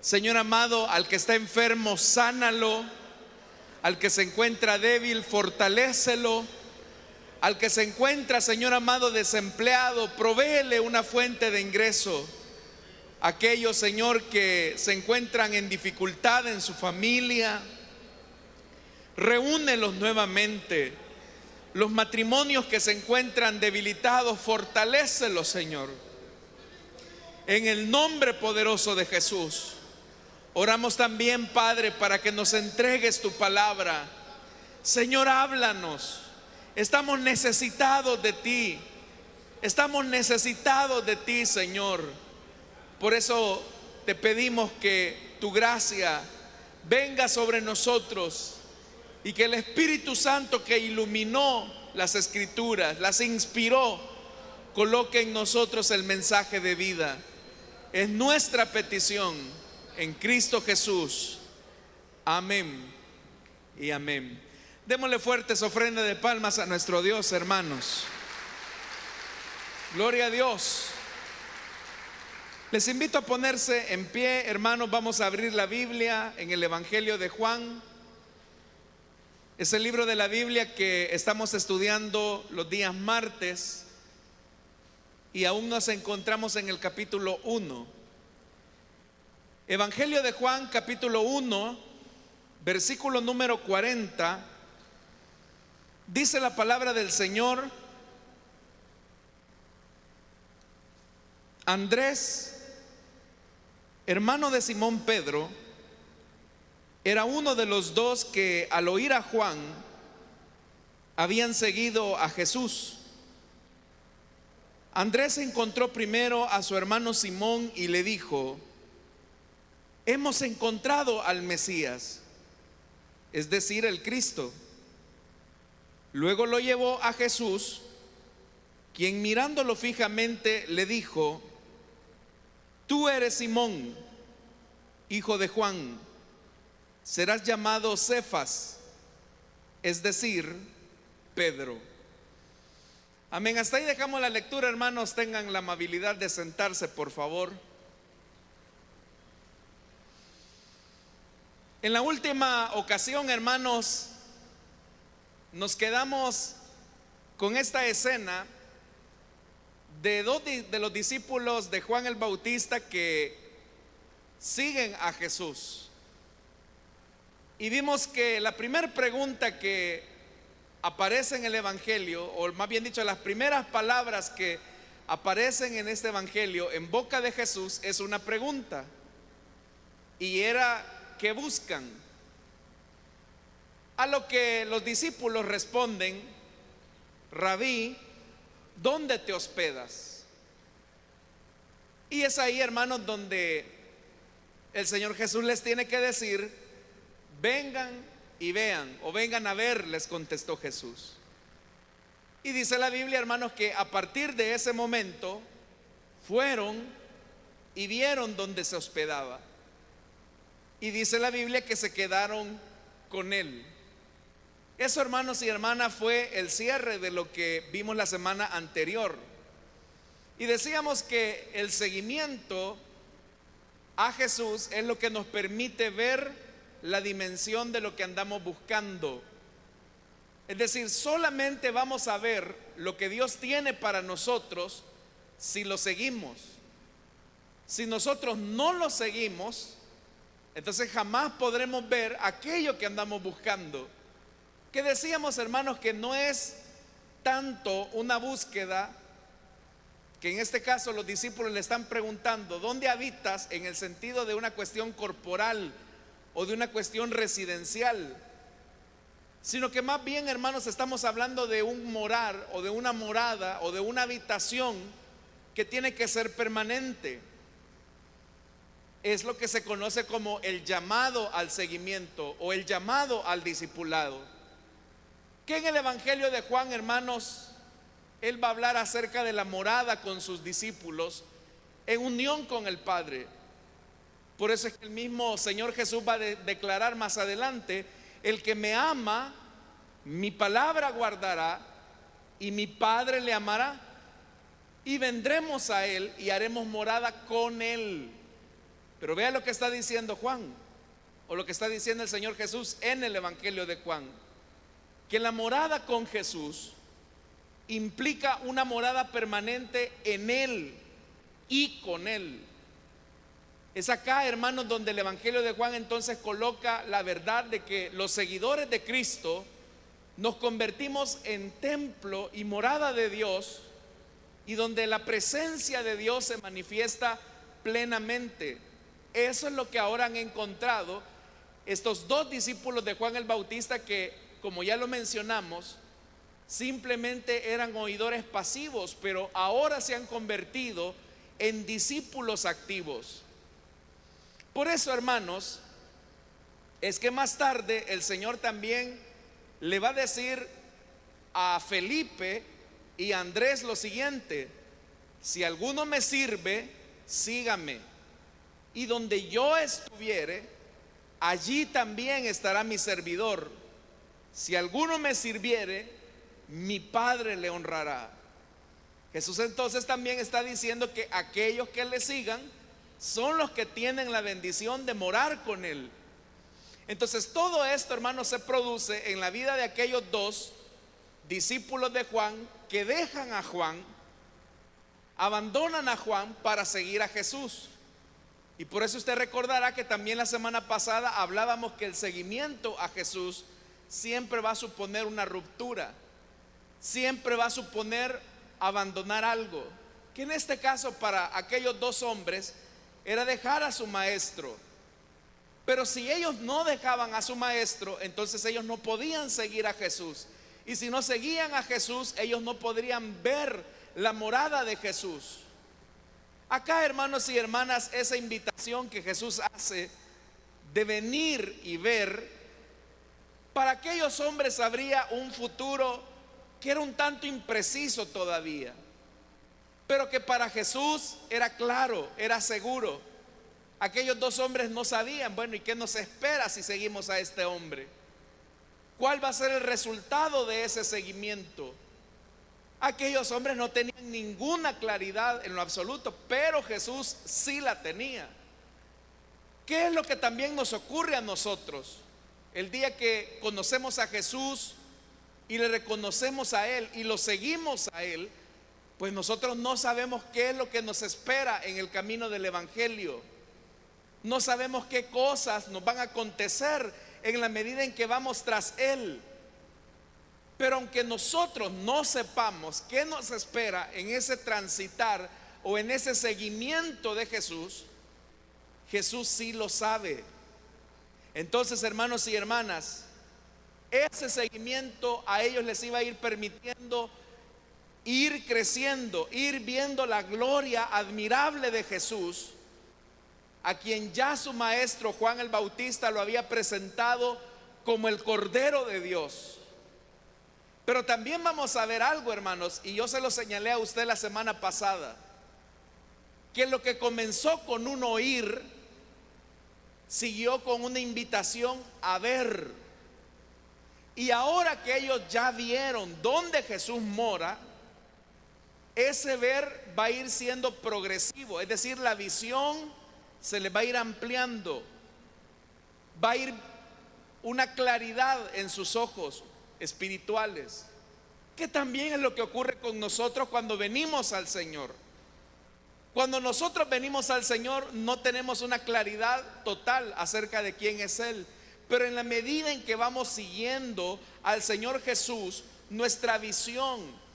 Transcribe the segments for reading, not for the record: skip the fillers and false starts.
Señor amado, al que está enfermo, sánalo. Al que se encuentra débil, fortalécelo. Al que se encuentra, Señor amado, desempleado, provéele una fuente de ingreso. Aquellos, Señor, que se encuentran en dificultad en su familia, reúnelos nuevamente. Los matrimonios que se encuentran debilitados, fortalécelos, Señor. En el nombre poderoso de Jesús. Oramos también, Padre, para que nos entregues tu palabra. Señor, háblanos. Estamos necesitados de ti. Estamos necesitados de ti, Señor. Por eso te pedimos que tu gracia venga sobre nosotros y que el Espíritu Santo que iluminó las Escrituras, las inspiró, coloque en nosotros el mensaje de vida. Es nuestra petición en Cristo Jesús. Amén y amén. Démosle fuertes ofrendas de palmas a nuestro Dios, hermanos. Gloria a Dios. Les invito a ponerse en pie, hermanos. Vamos a abrir la Biblia en el Evangelio de Juan. Es el libro de la Biblia que estamos estudiando los días martes y aún nos encontramos en el capítulo 1. Evangelio de Juan, capítulo 1, versículo número 40. Dice la palabra del Señor: Andrés, hermano de Simón Pedro, era uno de los dos que al oír a Juan habían seguido a Jesús. Andrés encontró primero a su hermano Simón y le dijo: hemos encontrado al Mesías, es decir, el Cristo. Luego lo llevó a Jesús, quien mirándolo fijamente le dijo: tú eres Simón, hijo de Juan, serás llamado Cefas, es decir, Pedro. Amén. Hasta ahí dejamos la lectura, hermanos. Tengan la amabilidad de sentarse, por favor. En la última ocasión, hermanos, nos quedamos con esta escena de dos de los discípulos de Juan el Bautista que siguen a Jesús. Y vimos que la primera pregunta que aparece en el Evangelio, o más bien dicho, las primeras palabras que aparecen en este Evangelio en boca de Jesús es una pregunta. Y era: ¿qué buscan? A lo que los discípulos responden: Rabí, ¿dónde te hospedas? Y es ahí, hermanos, donde el Señor Jesús les tiene que decir: vengan y vean, o vengan a ver, les contestó Jesús. Y dice la Biblia, hermanos, que a partir de ese momento fueron y vieron dónde se hospedaba. Y dice la Biblia que se quedaron con él. Eso, hermanos y hermanas, fue el cierre de lo que vimos la semana anterior. Y decíamos que el seguimiento a Jesús es lo que nos permite ver la dimensión de lo que andamos buscando. Es decir, solamente vamos a ver lo que Dios tiene para nosotros si lo seguimos. Si nosotros no lo seguimos, entonces jamás podremos ver aquello que andamos buscando. Que decíamos, hermanos, que no es tanto una búsqueda, que en este caso los discípulos le están preguntando: ¿dónde habitas? En el sentido de una cuestión corporal o de una cuestión residencial, sino que más bien, hermanos, estamos hablando de un morar, o de una morada, o de una habitación que tiene que ser permanente. Es lo que se conoce como el llamado al seguimiento o el llamado al discipulado. Que en el Evangelio de Juan, hermanos, él va a hablar acerca de la morada con sus discípulos en unión con el Padre. Por eso es que el mismo Señor Jesús va a declarar más adelante: el que me ama, mi palabra guardará, y mi Padre le amará, y vendremos a él y haremos morada con él. Pero vea lo que está diciendo Juan, o lo que está diciendo el Señor Jesús en el Evangelio de Juan, que la morada con Jesús implica una morada permanente en Él y con Él. Es acá, hermanos, donde el Evangelio de Juan entonces coloca la verdad de que los seguidores de Cristo nos convertimos en templo y morada de Dios, y donde la presencia de Dios se manifiesta plenamente. Eso es lo que ahora han encontrado estos dos discípulos de Juan el Bautista, que, como ya lo mencionamos, simplemente eran oidores pasivos, pero ahora se han convertido en discípulos activos. Por eso, hermanos, es que más tarde el Señor también le va a decir a Felipe y a Andrés lo siguiente: si alguno me sirve, sígame, y donde yo estuviere, allí también estará mi servidor. Si alguno me sirviere, mi Padre le honrará. Jesús entonces también está diciendo que aquellos que le sigan son los que tienen la bendición de morar con Él. Entonces todo esto, hermanos, se produce en la vida de aquellos dos discípulos de Juan que dejan a Juan, abandonan a Juan para seguir a Jesús. Y por eso usted recordará que también la semana pasada hablábamos que el seguimiento a Jesús siempre va a suponer una ruptura, siempre va a suponer abandonar algo, que en este caso para aquellos dos hombres era dejar a su maestro. Pero si ellos no dejaban a su maestro, entonces ellos no podían seguir a Jesús. Y si no seguían a Jesús, ellos no podrían ver la morada de Jesús. Acá, hermanos y hermanas, esa invitación que Jesús hace de venir y ver, para aquellos hombres habría un futuro que era un tanto impreciso todavía, pero que para Jesús era claro, era seguro. Aquellos dos hombres no sabían, bueno, ¿y qué nos espera si seguimos a este hombre? ¿Cuál va a ser el resultado de ese seguimiento? Aquellos hombres no tenían ninguna claridad en lo absoluto, pero Jesús sí la tenía. ¿Qué es lo que también nos ocurre a nosotros? El día que conocemos a Jesús y le reconocemos a Él y lo seguimos a Él, pues nosotros no sabemos qué es lo que nos espera en el camino del Evangelio. No sabemos qué cosas nos van a acontecer en la medida en que vamos tras Él. Pero aunque nosotros no sepamos qué nos espera en ese transitar o en ese seguimiento de Jesús, Jesús sí lo sabe. Entonces, hermanos y hermanas, ese seguimiento a ellos les iba a ir permitiendo ir creciendo, ir viendo la gloria admirable de Jesús, a quien ya su maestro Juan el Bautista lo había presentado como el Cordero de Dios. Pero también vamos a ver algo, hermanos, y yo se lo señalé a usted la semana pasada, que lo que comenzó con un oír siguió con una invitación a ver. Y ahora que ellos ya vieron dónde Jesús mora, ese ver va a ir siendo progresivo, es decir, la visión se les va a ir ampliando, va a ir una claridad en sus ojos espirituales, que también es lo que ocurre con nosotros cuando venimos al Señor. Cuando nosotros venimos al Señor no tenemos una claridad total acerca de quién es Él, pero en la medida en que vamos siguiendo al Señor Jesús, nuestra visión,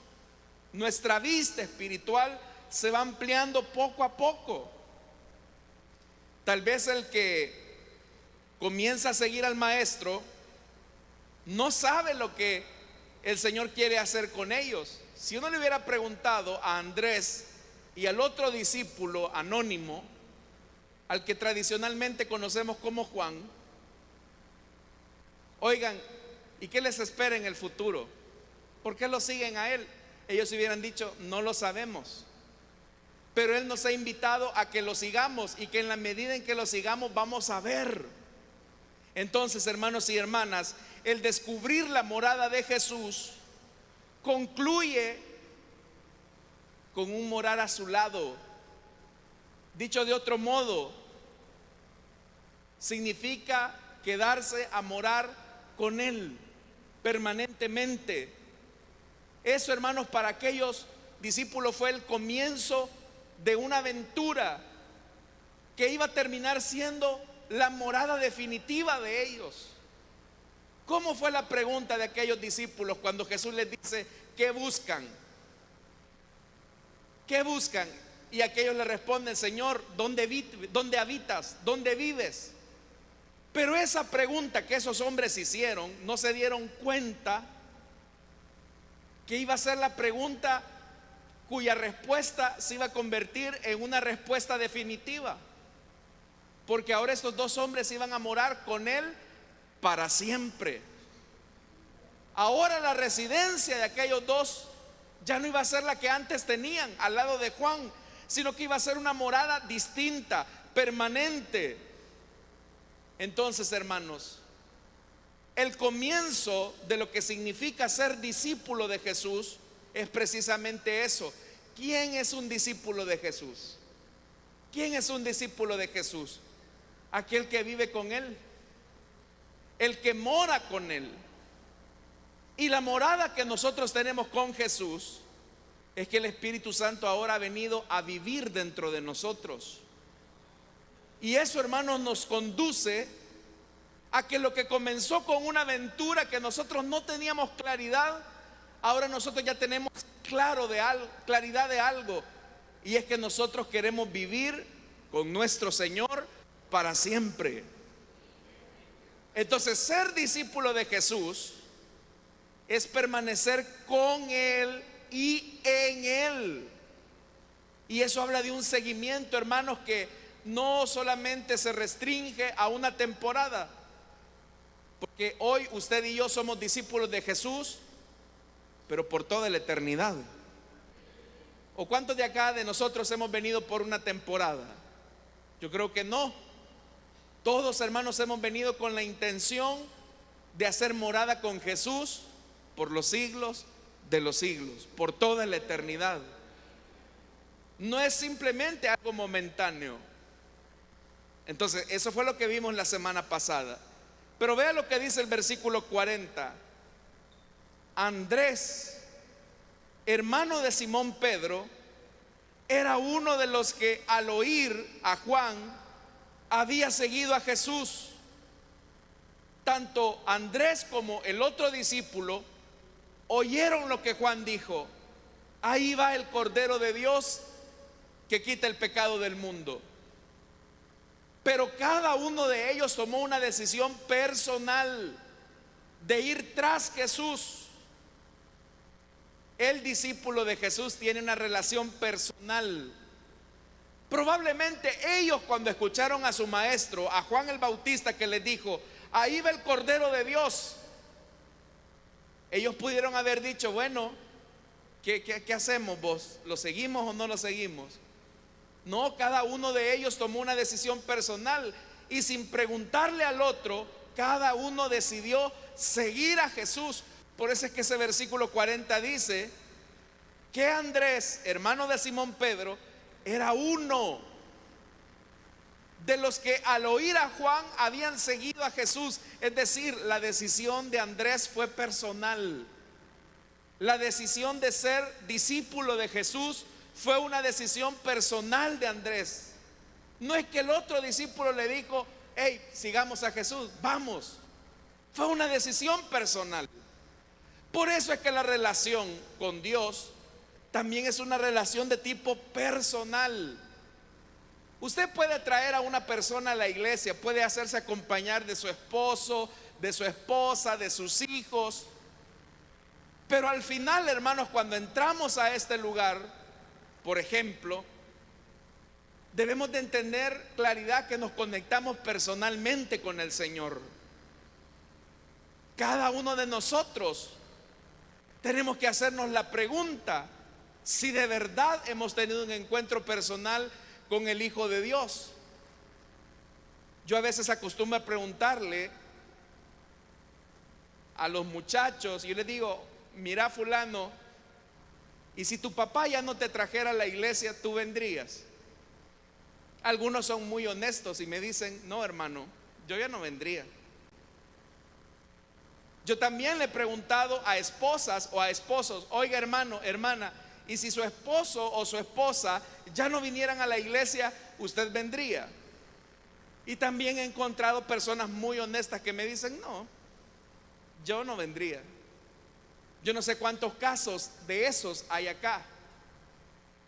nuestra vista espiritual se va ampliando poco a poco. Tal vez el que comienza a seguir al maestro no sabe lo que el Señor quiere hacer con ellos. Si uno le hubiera preguntado a Andrés y al otro discípulo anónimo, al que tradicionalmente conocemos como Juan, oigan, ¿y qué les espera en el futuro? ¿Por qué lo siguen a él? Ellos hubieran dicho, no lo sabemos, pero Él nos ha invitado a que lo sigamos, y que en la medida en que lo sigamos vamos a ver. Entonces, hermanos y hermanas, el descubrir la morada de Jesús concluye con un morar a su lado. Dicho de otro modo, significa quedarse a morar con Él permanentemente. Eso, hermanos, para aquellos discípulos fue el comienzo de una aventura que iba a terminar siendo la morada definitiva de ellos. ¿Cómo fue la pregunta de aquellos discípulos cuando Jesús les dice: ¿qué buscan? ¿Qué buscan? Y aquellos le responden: Señor, ¿dónde habitas? ¿Dónde vives? Pero esa pregunta que esos hombres hicieron, no se dieron cuenta que iba a ser la pregunta cuya respuesta se iba a convertir en una respuesta definitiva. Porque ahora estos dos hombres iban a morar con Él para siempre. Ahora la residencia de aquellos dos ya no iba a ser la que antes tenían al lado de Juan, sino que iba a ser una morada distinta, permanente. Entonces, hermanos, el comienzo de lo que significa ser discípulo de Jesús es precisamente eso. ¿Quién es un discípulo de Jesús? ¿Quién es un discípulo de Jesús? Aquel que vive con Él, el que mora con Él. Y la morada que nosotros tenemos con Jesús es que el Espíritu Santo ahora ha venido a vivir dentro de nosotros. Y eso, hermanos, nos conduce a que lo que comenzó con una aventura que nosotros no teníamos claridad, ahora nosotros ya tenemos claridad de algo. Y es que nosotros queremos vivir con nuestro Señor para siempre. Entonces, ser discípulo de Jesús es permanecer con Él y en Él. Y eso habla de un seguimiento, hermanos, que no solamente se restringe a una temporada. Porque hoy usted y yo somos discípulos de Jesús, pero por toda la eternidad. ¿O cuántos de acá de nosotros hemos venido por una temporada? Yo creo que no. Todos, hermanos, hemos venido con la intención de hacer morada con Jesús por los siglos de los siglos, por toda la eternidad. No es simplemente algo momentáneo. Entonces, eso fue lo que vimos la semana pasada. Pero vea lo que dice el versículo 40. Andrés, hermano de Simón Pedro, era uno de los que al oír a Juan había seguido a Jesús. Tanto Andrés como el otro discípulo oyeron lo que Juan dijo: ahí va el Cordero de Dios que quita el pecado del mundo. Pero cada uno de ellos tomó una decisión personal de ir tras Jesús. El discípulo de Jesús tiene una relación personal. Probablemente ellos, cuando escucharon a su maestro, a Juan el Bautista, que les dijo: ahí va el Cordero de Dios, ellos pudieron haber dicho: bueno, ¿qué hacemos vos? ¿Lo seguimos o no lo seguimos? No, cada uno de ellos tomó una decisión personal y sin preguntarle al otro, cada uno decidió seguir a Jesús. Por eso es que ese versículo 40 dice que Andrés, hermano de Simón Pedro, era uno de los que al oír a Juan habían seguido a Jesús. Es decir, la decisión de Andrés fue personal. La decisión de ser discípulo de Jesús fue una decisión personal de Andrés. No es que el otro discípulo le dijo: hey, sigamos a Jesús, vamos. Fue una decisión personal. Por eso es que la relación con Dios también es una relación de tipo personal. Usted puede traer a una persona a la iglesia, puede hacerse acompañar de su esposo, de su esposa, de sus hijos, pero al final, hermanos, cuando entramos a este lugar, por ejemplo, debemos de tener claridad que nos conectamos personalmente con el Señor. Cada uno de nosotros tenemos que hacernos la pregunta si de verdad hemos tenido un encuentro personal con el Hijo de Dios. Yo a veces acostumbro a preguntarle a los muchachos, yo les digo: mira, fulano, y si tu papá ya no te trajera a la iglesia, ¿tú vendrías? Algunos son muy honestos y me dicen: no, hermano, yo ya no vendría. Yo también le he preguntado a esposas o a esposos, oiga hermano, hermana, y si su esposo o su esposa ya no vinieran a la iglesia, ¿usted vendría? Y también he encontrado personas muy honestas que me dicen, no, yo no vendría. Yo no sé cuántos casos de esos hay acá.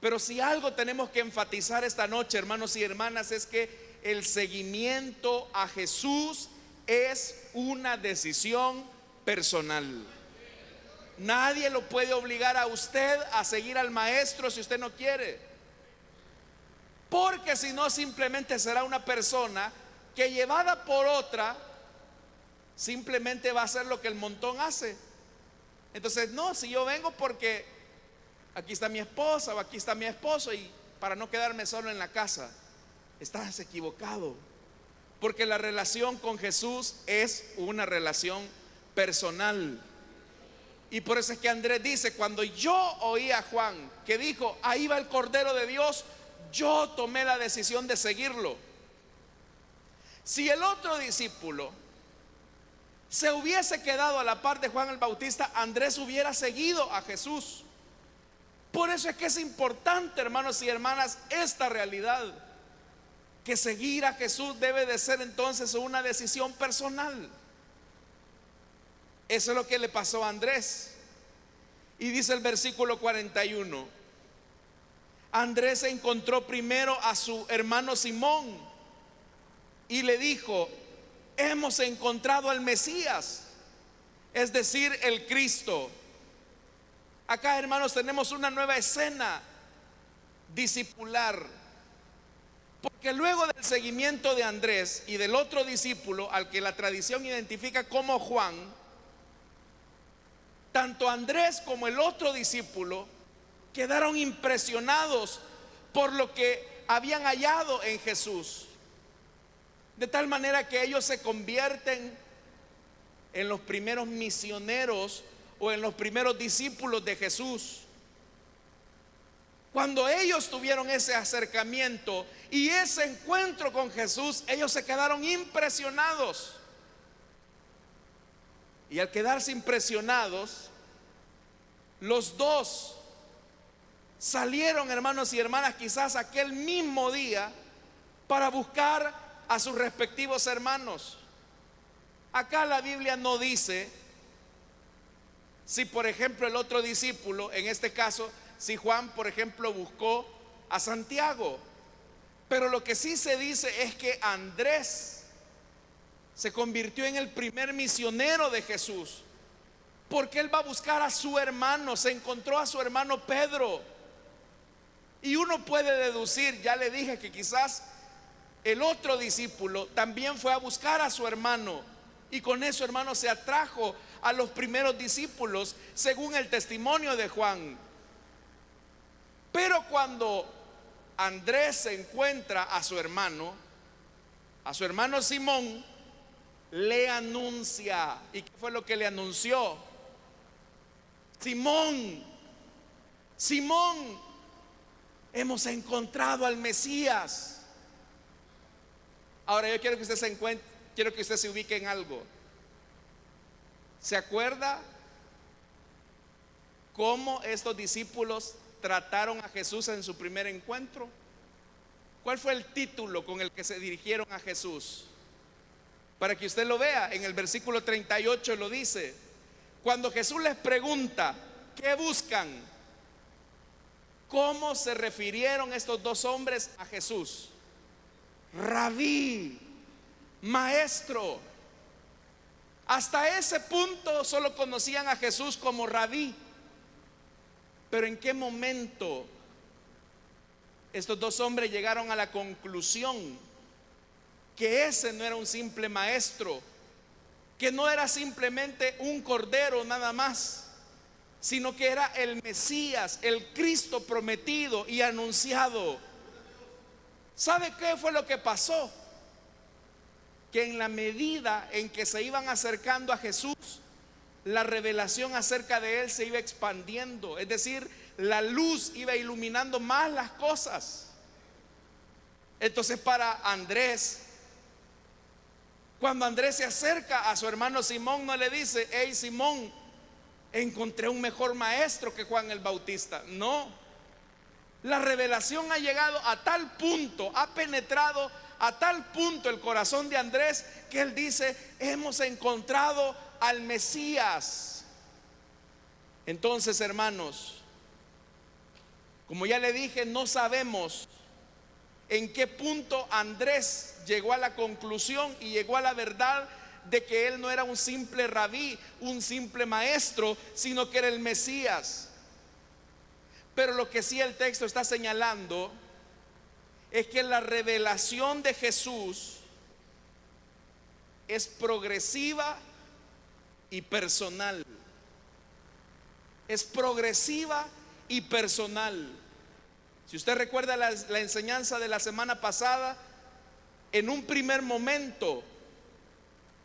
Pero si algo tenemos que enfatizar esta noche, hermanos y hermanas, es que el seguimiento a Jesús es una decisión personal. Nadie lo puede obligar a usted a seguir al maestro si usted no quiere. Porque si no, simplemente será una persona que, llevada por otra, simplemente va a hacer lo que el montón hace. Entonces, no, si yo vengo porque aquí está mi esposa o aquí está mi esposo, y para no quedarme solo en la casa, estás equivocado. Porque la relación con Jesús es una relación personal. Y por eso es que Andrés dice, cuando yo oí a Juan que dijo, ahí va el Cordero de Dios, yo tomé la decisión de seguirlo. Si el otro discípulo se hubiese quedado a la par de Juan el Bautista, Andrés hubiera seguido a Jesús. Por eso es que es importante, hermanos y hermanas, esta realidad, que seguir a Jesús debe de ser entonces una decisión personal. Eso es lo que le pasó a Andrés. Y dice el versículo 41, Andrés encontró primero a su hermano Simón y le dijo, hemos encontrado al Mesías, es decir, el Cristo. Acá, hermanos, tenemos una nueva escena discipular, porque luego del seguimiento de Andrés y del otro discípulo al que la tradición identifica como Juan, tanto Andrés como el otro discípulo quedaron impresionados por lo que habían hallado en Jesús, de tal manera que ellos se convierten en los primeros misioneros o en los primeros discípulos de Jesús. Cuando ellos tuvieron ese acercamiento y ese encuentro con Jesús, ellos se quedaron impresionados. Y al quedarse impresionados, los dos salieron, hermanos y hermanas, quizás aquel mismo día para buscar a sus respectivos hermanos. Acá la Biblia no dice si, por ejemplo, el otro discípulo, en este caso, si Juan, por ejemplo, buscó a Santiago. Pero lo que sí se dice es que Andrés se convirtió en el primer misionero de Jesús, porque él va a buscar a su hermano. Se encontró a su hermano Pedro. Y uno puede deducir, ya le dije, que quizás el otro discípulo también fue a buscar a su hermano, y con eso, hermano, se atrajo a los primeros discípulos, según el testimonio de Juan. Pero cuando Andrés se encuentra a su hermano Simón, le anuncia. ¿Y qué fue lo que le anunció? Simón, Simón, hemos encontrado al Mesías. Ahora yo quiero que usted se ubique en algo. ¿Se acuerda cómo estos discípulos trataron a Jesús en su primer encuentro? ¿Cuál fue el título con el que se dirigieron a Jesús? Para que usted lo vea, en el versículo 38 lo dice. Cuando Jesús les pregunta, ¿qué buscan?, ¿cómo se refirieron estos dos hombres a Jesús? Rabí, maestro. Hasta ese punto solo conocían a Jesús como Rabí. Pero ¿en qué momento estos dos hombres llegaron a la conclusión que ese no era un simple maestro, que no era simplemente un cordero nada más, sino que era el Mesías, el Cristo prometido y anunciado? ¿Sabe qué fue lo que pasó? Que en la medida en que se iban acercando a Jesús, la revelación acerca de él se iba expandiendo, es decir, la luz iba iluminando más las cosas. Entonces, para Andrés, Cuando Andrés se acerca a su hermano Simón, no le dice: hey Simón, encontré un mejor maestro que Juan el Bautista. No, la revelación ha llegado a tal punto, ha penetrado a tal punto el corazón de Andrés, que él dice: hemos encontrado al Mesías. Entonces, hermanos, como ya le dije, no sabemos en qué punto Andrés llegó a la conclusión y llegó a la verdad de que él no era un simple rabí, un simple maestro, sino que era el Mesías. Pero lo que sí el texto está señalando es que la revelación de Jesús es progresiva y personal. Es progresiva y personal. Si usted recuerda la enseñanza de la semana pasada, en un primer momento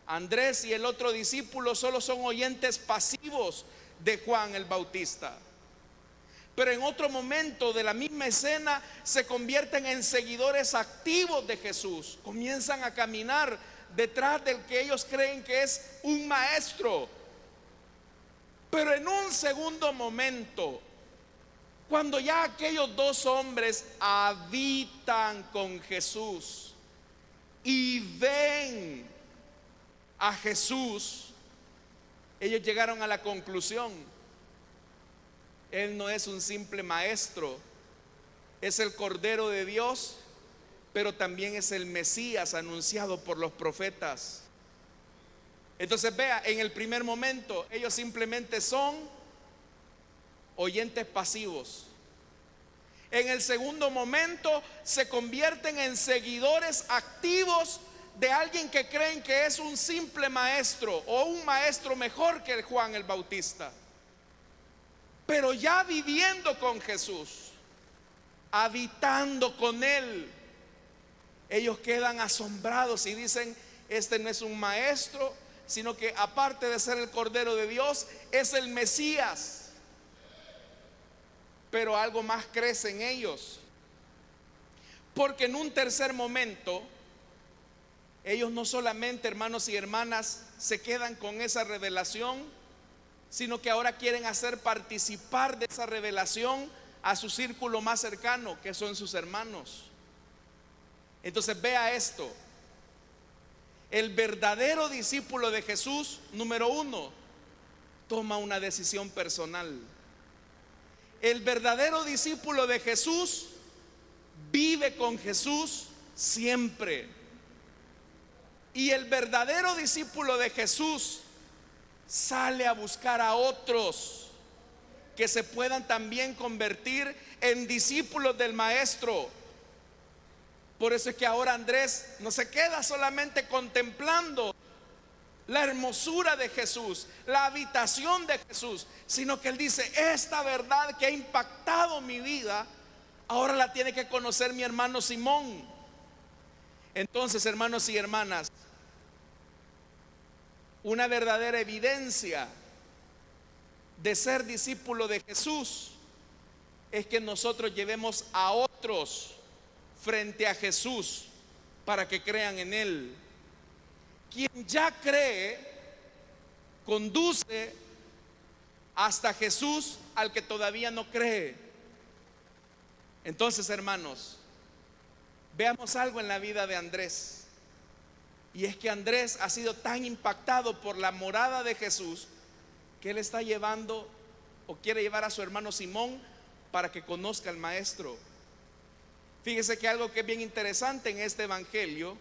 Andrés y el otro discípulo solo son oyentes pasivos de Juan el Bautista. Pero en otro momento de la misma escena se convierten en seguidores activos de Jesús. Comienzan a caminar detrás del que ellos creen que es un maestro. Pero en un segundo momento, cuando ya aquellos dos hombres habitan con Jesús y ven a Jesús, ellos llegaron a la conclusión: Él no es un simple maestro, es el Cordero de Dios, pero también es el Mesías anunciado por los profetas. Entonces vea, en el primer momento ellos simplemente son oyentes pasivos. En el segundo momento se convierten en seguidores activos de alguien que creen que es un simple maestro o un maestro mejor que Juan el Bautista. Pero ya viviendo con Jesús, habitando con Él, ellos quedan asombrados y dicen: este no es un maestro, sino que aparte de ser el Cordero de Dios, es el Mesías. Pero algo más crece en ellos, porque en un tercer momento ellos no solamente, hermanos y hermanas, se quedan con esa revelación, sino que ahora quieren hacer participar de esa revelación a su círculo más cercano, que son sus hermanos. Entonces vea esto: el verdadero discípulo de Jesús, número uno, toma una decisión personal. El verdadero discípulo de Jesús vive con Jesús siempre. Y el verdadero discípulo de Jesús sale a buscar a otros que se puedan también convertir en discípulos del Maestro. Por eso es que ahora Andrés no se queda solamente contemplando la hermosura de Jesús, la habitación de Jesús, sino que él dice: esta verdad que ha impactado mi vida, ahora la tiene que conocer mi hermano Simón. Entonces, hermanos y hermanas, una verdadera evidencia de ser discípulo de Jesús es que nosotros llevemos a otros frente a Jesús para que crean en Él. Quien ya cree conduce hasta Jesús al que todavía no cree. Entonces, hermanos, veamos algo en la vida de Andrés. Y es que Andrés ha sido tan impactado por la morada de Jesús que él está llevando o quiere llevar a su hermano Simón para que conozca al Maestro. Fíjese que algo que es bien interesante en este evangelio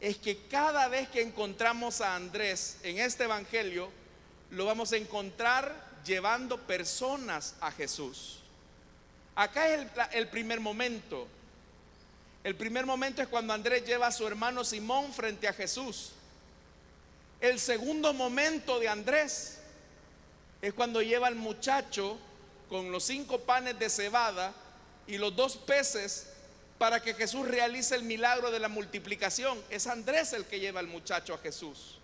es que cada vez que encontramos a Andrés en este evangelio, lo vamos a encontrar llevando personas a Jesús. Acá es el primer momento. El primer momento es cuando Andrés lleva a su hermano Simón frente a Jesús. El segundo momento de Andrés es cuando lleva al muchacho con los 5 panes de cebada y los 2 peces para que Jesús realice el milagro de la multiplicación. Es Andrés el que lleva al muchacho a Jesús.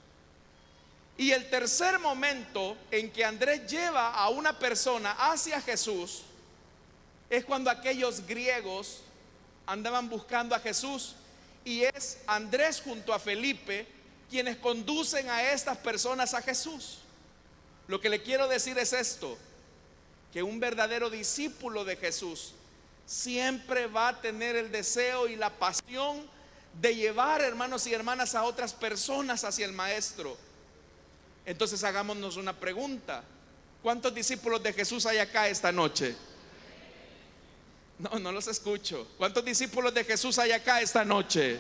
Y el tercer momento en que Andrés lleva a una persona hacia Jesús es cuando aquellos griegos andaban buscando a Jesús, y es Andrés junto a Felipe quienes conducen a estas personas a Jesús. Lo que le quiero decir es esto, que un verdadero discípulo de Jesús siempre va a tener el deseo y la pasión de llevar, hermanos y hermanas, a otras personas hacia el Maestro. Entonces hagámonos una pregunta: ¿cuántos discípulos de Jesús hay acá esta noche? No los escucho. ¿Cuántos discípulos de Jesús hay acá esta noche?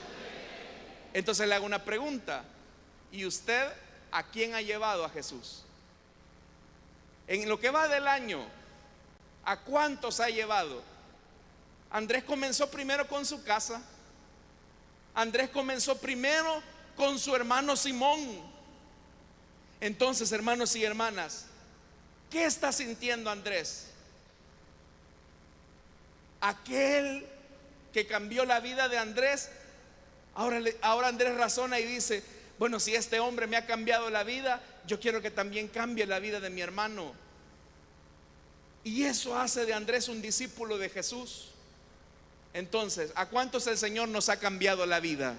Entonces le hago una pregunta: ¿y usted a quién ha llevado a Jesús? En lo que va del año, ¿a cuántos ha llevado? Andrés comenzó primero con su casa. Andrés comenzó primero con su hermano Simón. Entonces, hermanos y hermanas, ¿qué está sintiendo Andrés? Aquel que cambió la vida de Andrés, ahora Andrés razona y dice: bueno, si este hombre me ha cambiado la vida, yo quiero que también cambie la vida de mi hermano. Y eso hace de Andrés un discípulo de Jesús. Entonces, ¿a cuántos el Señor nos ha cambiado la vida?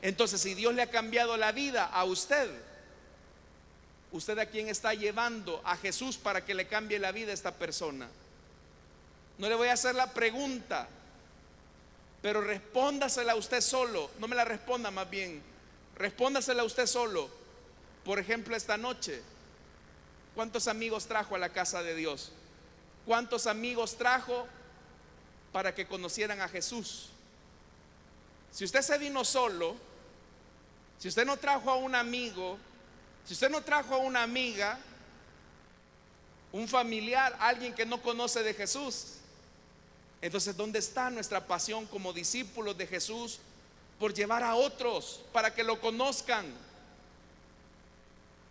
Entonces, si Dios le ha cambiado la vida a usted, ¿usted a quién está llevando a Jesús para que le cambie la vida a esta persona? No le voy a hacer la pregunta, pero respóndasela usted solo. No me la responda, más bien respóndasela usted solo. Por ejemplo, esta noche, ¿cuántos amigos trajo a la casa de Dios? ¿Cuántos amigos trajo para que conocieran a Jesús? Si usted se vino solo, si usted no trajo a un amigo, si usted no trajo a una amiga, un familiar, alguien que no conoce de Jesús, entonces ¿dónde está nuestra pasión como discípulos de Jesús por llevar a otros para que lo conozcan?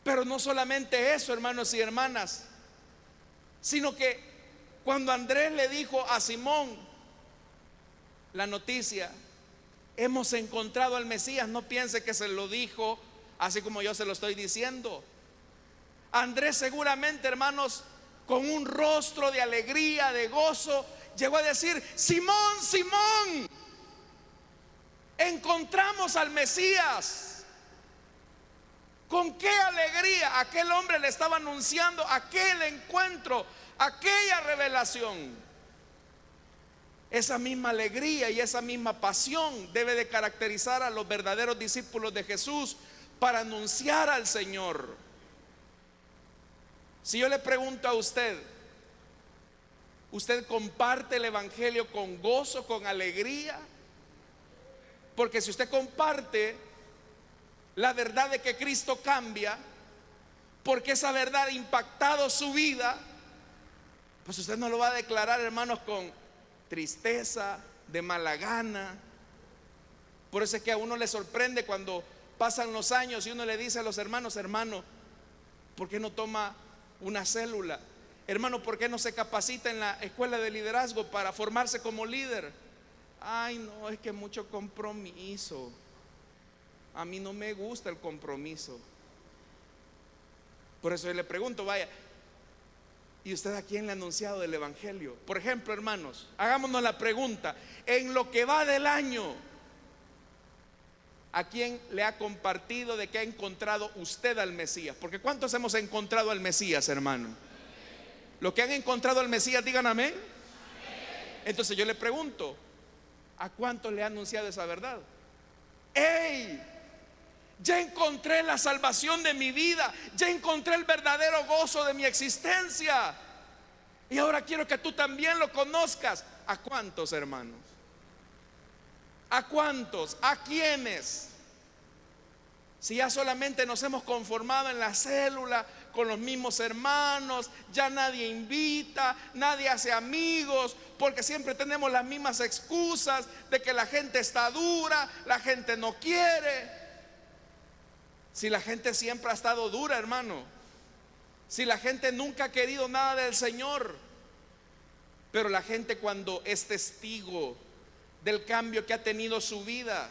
Pero no solamente eso, hermanos y hermanas, sino que cuando Andrés le dijo a Simón la noticia: hemos encontrado al Mesías, no piense que se lo dijo así como yo se lo estoy diciendo. Andrés seguramente, hermanos, con un rostro de alegría, de gozo, llegó a decir: Simón, Simón, encontramos al Mesías. Con qué alegría aquel hombre le estaba anunciando aquel encuentro, aquella revelación. Esa misma alegría y esa misma pasión debe de caracterizar a los verdaderos discípulos de Jesús para anunciar al Señor. Si yo le pregunto a usted, ¿usted comparte el evangelio con gozo, con alegría? Porque si usted comparte la verdad de que Cristo cambia, porque esa verdad ha impactado su vida, pues usted no lo va a declarar, hermanos, con tristeza, de mala gana. Por eso es que a uno le sorprende cuando pasan los años y uno le dice a los hermanos: hermano, ¿por qué no toma una célula? Hermano, ¿por qué no se capacita en la escuela de liderazgo para formarse como líder? Ay, no, es que mucho compromiso. A mí no me gusta el compromiso. Por eso yo le pregunto: vaya, ¿y usted a quién le ha anunciado el evangelio? Por ejemplo, hermanos, hagámonos la pregunta: en lo que va del año, ¿a quién le ha compartido de que ha encontrado usted al Mesías? Porque ¿cuántos hemos encontrado al Mesías, hermano? Los que han encontrado al Mesías, digan amén. Entonces yo le pregunto: ¿a cuántos le ha anunciado esa verdad? ¡Ey! Ya encontré la salvación de mi vida, ya encontré el verdadero gozo de mi existencia, y ahora quiero que tú también lo conozcas. ¿A cuántos, hermanos? ¿A cuántos? ¿A quiénes? Si ya solamente nos hemos conformado en la célula con los mismos hermanos, ya nadie invita, nadie hace amigos, porque siempre tenemos las mismas excusas de que la gente está dura, la gente no quiere. Si la gente siempre ha estado dura, hermano, si la gente nunca ha querido nada del Señor, pero la gente, cuando es testigo del cambio que ha tenido su vida,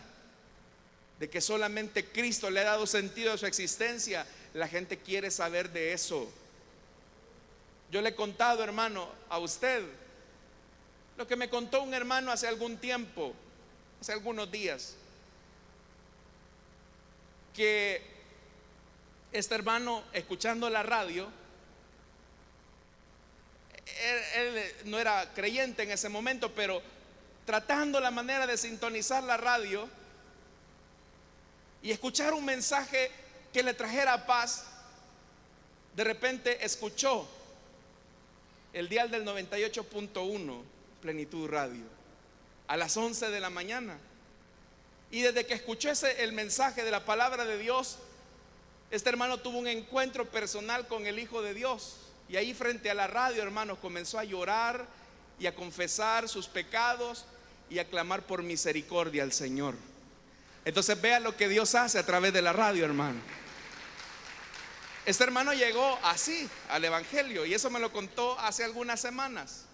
de que solamente Cristo le ha dado sentido a su existencia, la gente quiere saber de eso. Yo le he contado, hermano, a usted lo que me contó un hermano hace algún tiempo, hace algunos días. que este hermano, escuchando la radio, él no era creyente en ese momento, pero tratando la manera de sintonizar la radio y escuchar un mensaje que le trajera paz, de repente escuchó el dial del 98.1 Plenitud Radio a las 11 de la mañana. Y desde que escuchó el mensaje de la palabra de Dios, este hermano tuvo un encuentro personal con el Hijo de Dios. Y ahí frente a la radio, hermanos, comenzó a llorar y a confesar sus pecados y a clamar por misericordia al Señor. Entonces vea lo que Dios hace a través de la radio, hermano. Este hermano llegó así al Evangelio, y eso me lo contó hace algunas semanas.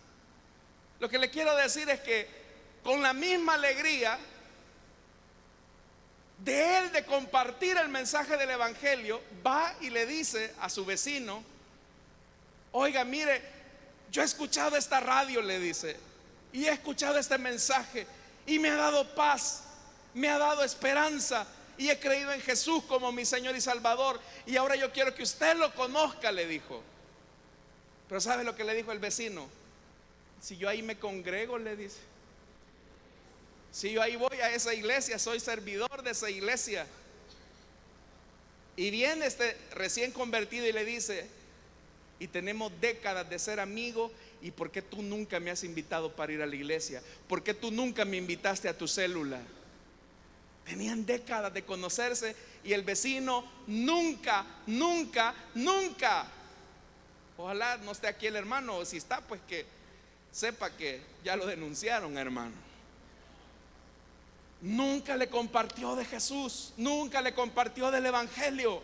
Lo que le quiero decir es que con la misma alegría de él de compartir el mensaje del Evangelio, va y le dice a su vecino: oiga, mire, yo he escuchado esta radio, le dice, y he escuchado este mensaje y me ha dado paz, me ha dado esperanza, y he creído en Jesús como mi Señor y Salvador, y ahora yo quiero que usted lo conozca, le dijo. Pero ¿sabe lo que le dijo el vecino? Si yo ahí me congrego, le dice, si yo ahí voy a esa iglesia, soy servidor de esa iglesia. Y viene este recién convertido y le dice: y tenemos décadas de ser amigos, ¿y por qué tú nunca me has invitado para ir a la iglesia? ¿Por qué tú nunca me invitaste a tu célula? Tenían décadas de conocerse y el vecino nunca. Ojalá no esté aquí el hermano, o si está, pues que sepa que ya lo denunciaron, hermano. Nunca le compartió de Jesús, nunca le compartió del Evangelio.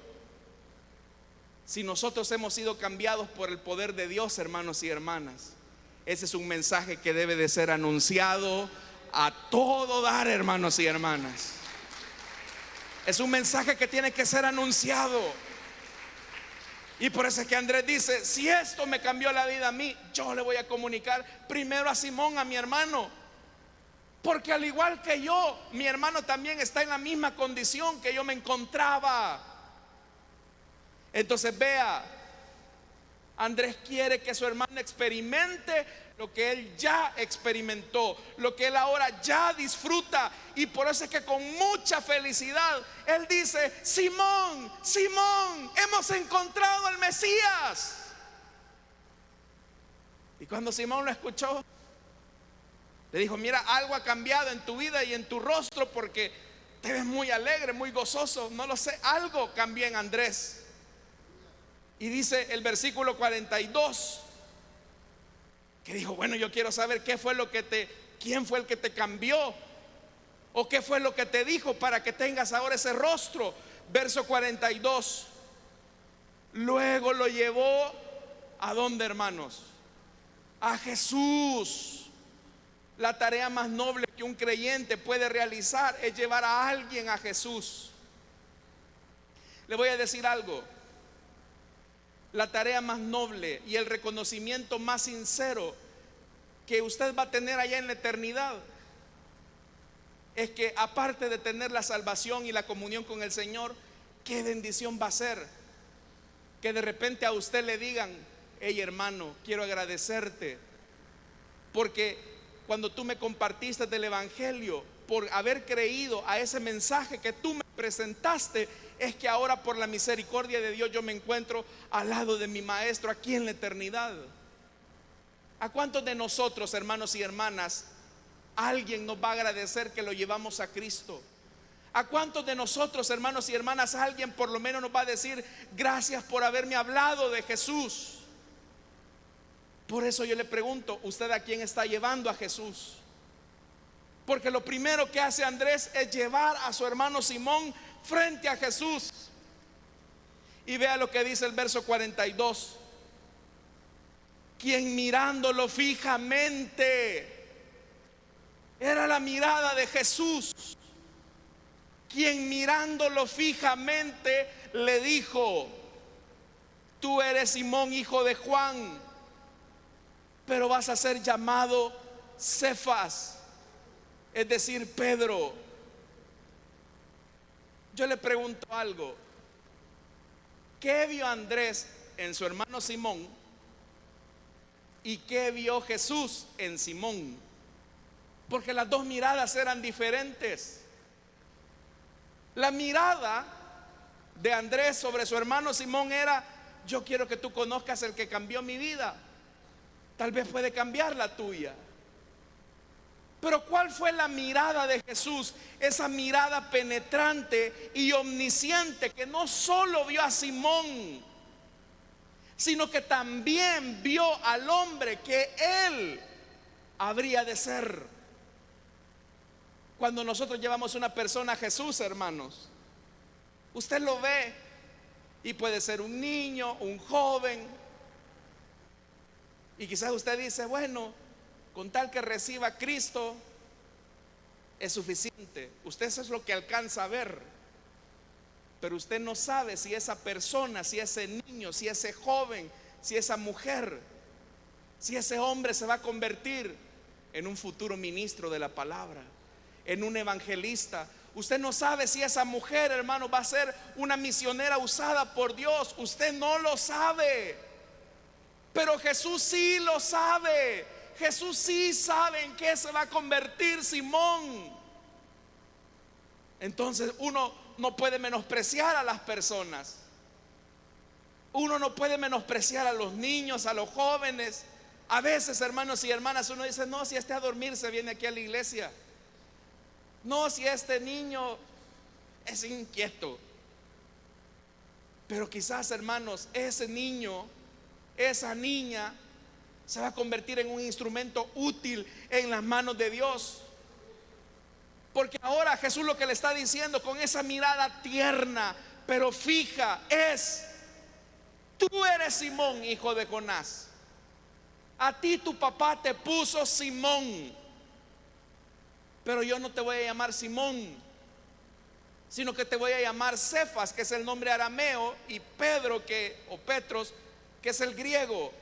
Si nosotros hemos sido cambiados por el poder de Dios, hermanos y hermanas, ese es un mensaje que debe de ser anunciado a todo dar, hermanos y hermanas. Es un mensaje que tiene que ser anunciado. Y por eso es que Andrés dice: si esto me cambió la vida a mí, yo le voy a comunicar primero a Simón, a mi hermano, porque al igual que yo, mi hermano también está en la misma condición que yo me encontraba. Entonces vea, Andrés quiere que su hermano experimente lo que él ya experimentó, lo que él ahora ya disfruta. Y por eso es que con mucha felicidad él dice: Simón, Simón, hemos encontrado al Mesías. Y cuando Simón lo escuchó, le dijo: mira, algo ha cambiado en tu vida y en tu rostro, porque te ves muy alegre, muy gozoso. No lo sé, algo cambió en Andrés. Y dice el versículo 42 que dijo: bueno, yo quiero saber quién fue el que te cambió, o qué fue lo que te dijo para que tengas ahora ese rostro. Verso 42: luego lo llevó ¿a dónde, hermanos? A Jesús. La tarea más noble que un creyente puede realizar es llevar a alguien a Jesús. Le voy a decir algo: la tarea más noble y el reconocimiento más sincero que usted va a tener allá en la eternidad es que, aparte de tener la salvación y la comunión con el Señor, qué bendición va a ser que de repente a usted le digan: hey, hermano, quiero agradecerte porque cuando tú me compartiste del Evangelio, por haber creído a ese mensaje que tú me presentaste, es que ahora por la misericordia de Dios yo me encuentro al lado de mi Maestro aquí en la eternidad. ¿A cuántos de nosotros, hermanos y hermanas, alguien nos va a agradecer que lo llevamos a Cristo? ¿A cuántos de nosotros, hermanos y hermanas, alguien por lo menos nos va a decir: gracias por haberme hablado de Jesús? Por eso yo le pregunto: ¿usted a quién está llevando a Jesús? Porque lo primero que hace Andrés es llevar a su hermano Simón frente a Jesús. Y vea lo que dice el verso 42: quien mirándolo fijamente, era la mirada de Jesús, quien mirándolo fijamente le dijo: tú eres Simón, hijo de Juan, pero vas a ser llamado Cefas, es decir, Pedro. Yo le pregunto algo. ¿Qué vio Andrés en su hermano Simón? ¿Y qué vio Jesús en Simón? Porque las dos miradas eran diferentes. La mirada de Andrés sobre su hermano Simón era: yo quiero que tú conozcas el que cambió mi vida. Tal vez puede cambiar la tuya. Pero ¿cuál fue la mirada de Jesús? Esa mirada penetrante y omnisciente que no solo vio a Simón, sino que también vio al hombre que él habría de ser. Cuando nosotros llevamos una persona a Jesús, hermanos, usted lo ve y puede ser un niño, un joven, y quizás usted dice: bueno, con tal que reciba a Cristo es suficiente. Usted eso es lo que alcanza a ver. Pero usted no sabe si esa persona, si ese niño, si ese joven, si esa mujer, si ese hombre se va a convertir en un futuro ministro de la palabra, en un evangelista. Usted no sabe si esa mujer, hermano, va a ser una misionera usada por Dios. Usted no lo sabe. Pero Jesús sí lo sabe. Jesús sí sabe en qué se va a convertir Simón. Entonces uno no puede menospreciar a las personas. Uno no puede menospreciar a los niños, a los jóvenes. A veces, hermanos y hermanas, uno dice: no, si a dormir se viene aquí a la iglesia. No, si este niño es inquieto. Pero quizás, hermanos, ese niño, esa niña se va a convertir en un instrumento útil en las manos de Dios. Porque ahora Jesús lo que le está diciendo con esa mirada tierna pero fija es: tú eres Simón, hijo de Jonás. A ti tu papá te puso Simón, pero yo no te voy a llamar Simón, sino que te voy a llamar Cefas, que es el nombre arameo, y Pedro, o Petros, que es el griego.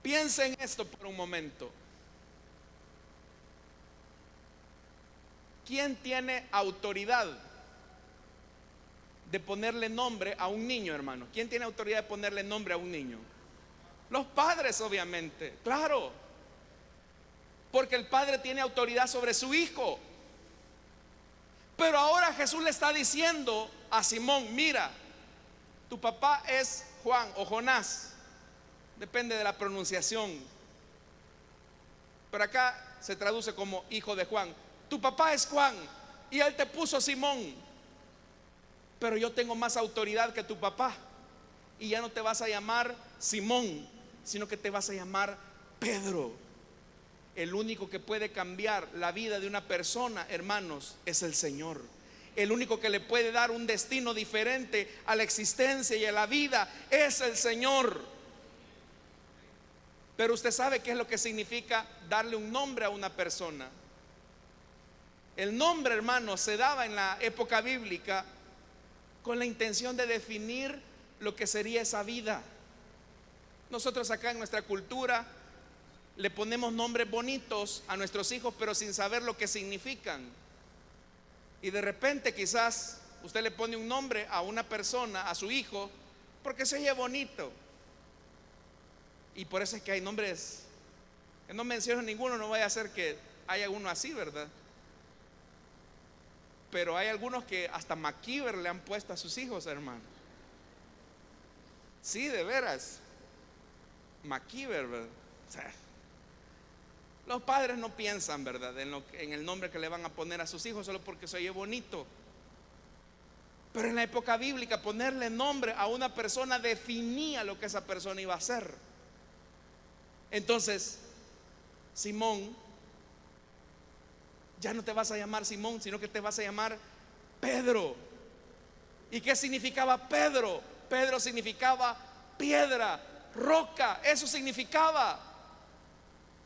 Piensa en esto por un momento. ¿Quién tiene autoridad de ponerle nombre a un niño, hermano? ¿Quién tiene autoridad de ponerle nombre a un niño? Los padres, obviamente, claro. Porque el padre tiene autoridad sobre su hijo. Pero ahora Jesús le está diciendo a Simón: mira, tu papá es Juan o Jonás, depende de la pronunciación, pero acá se traduce como hijo de Juan. Tu papá es Juan y él te puso Simón, pero yo tengo más autoridad que tu papá, y ya no te vas a llamar Simón, sino que te vas a llamar Pedro. El único que puede cambiar la vida de una persona, hermanos, es el Señor. El único que le puede dar un destino diferente a la existencia y a la vida es el Señor. Pero usted sabe qué es lo que significa darle un nombre a una persona. El nombre, hermano, se daba en la época bíblica con la intención de definir lo que sería esa vida. Nosotros acá en nuestra cultura le ponemos nombres bonitos a nuestros hijos, pero sin saber lo que significan. Y de repente quizás usted le pone un nombre a una persona, a su hijo, porque se oye bonito. Y por eso es que hay nombres que no menciono ninguno, no vaya a ser que haya uno así, ¿verdad? Pero hay algunos que hasta MacGyver le han puesto a sus hijos, hermano. Sí, de veras. MacGyver, ¿verdad? O sea, los padres no piensan, ¿verdad?, en el nombre que le van a poner a sus hijos solo porque se oye bonito. Pero en la época bíblica, ponerle nombre a una persona definía lo que esa persona iba a hacer. Entonces, Simón, ya no te vas a llamar Simón, sino que te vas a llamar Pedro. ¿Y qué significaba Pedro? Pedro significaba piedra, roca, eso significaba.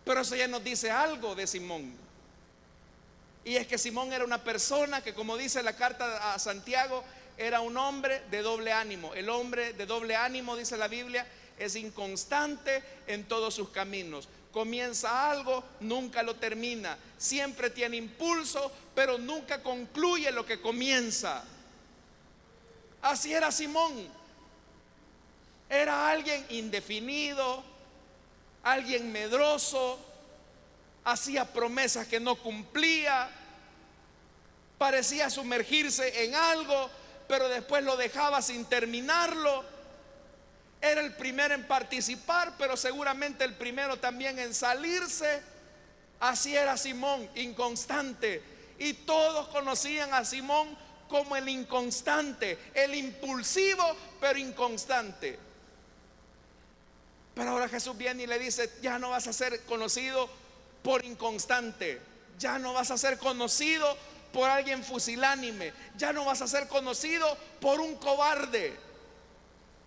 Pero eso ya nos dice algo de Simón. Y es que Simón era una persona que, como dice la carta a Santiago, era un hombre de doble ánimo. El hombre de doble ánimo, dice la Biblia, es inconstante en todos sus caminos. Comienza algo, nunca lo termina. Siempre tiene impulso, pero nunca concluye lo que comienza. Así era Simón. Era alguien indefinido, alguien medroso, hacía promesas que no cumplía, parecía sumergirse en algo, pero después lo dejaba sin terminarlo. Era el primero en participar, pero seguramente el primero también en salirse. Así era Simón, inconstante. Y todos conocían a Simón como el inconstante, el impulsivo, pero inconstante. Pero ahora Jesús viene y le dice: ya no vas a ser conocido por inconstante, ya no vas a ser conocido por alguien fusilánime, ya no vas a ser conocido por un cobarde,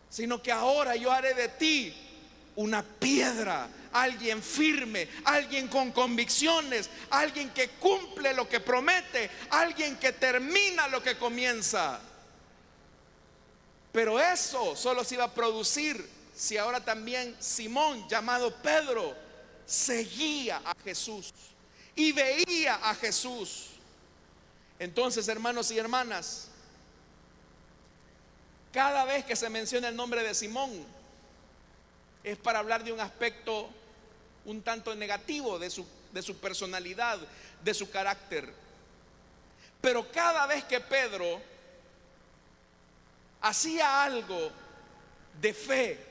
sino que ahora yo haré de ti una piedra, alguien firme, alguien con convicciones, alguien que cumple lo que promete, alguien que termina lo que comienza. Pero eso solo se iba a producir si ahora también Simón, llamado Pedro, seguía a Jesús y veía a Jesús. Entonces, hermanos y hermanas, cada vez que se menciona el nombre de Simón es para hablar de un aspecto un tanto negativo de su personalidad, de su carácter. Pero cada vez que Pedro hacía algo de fe,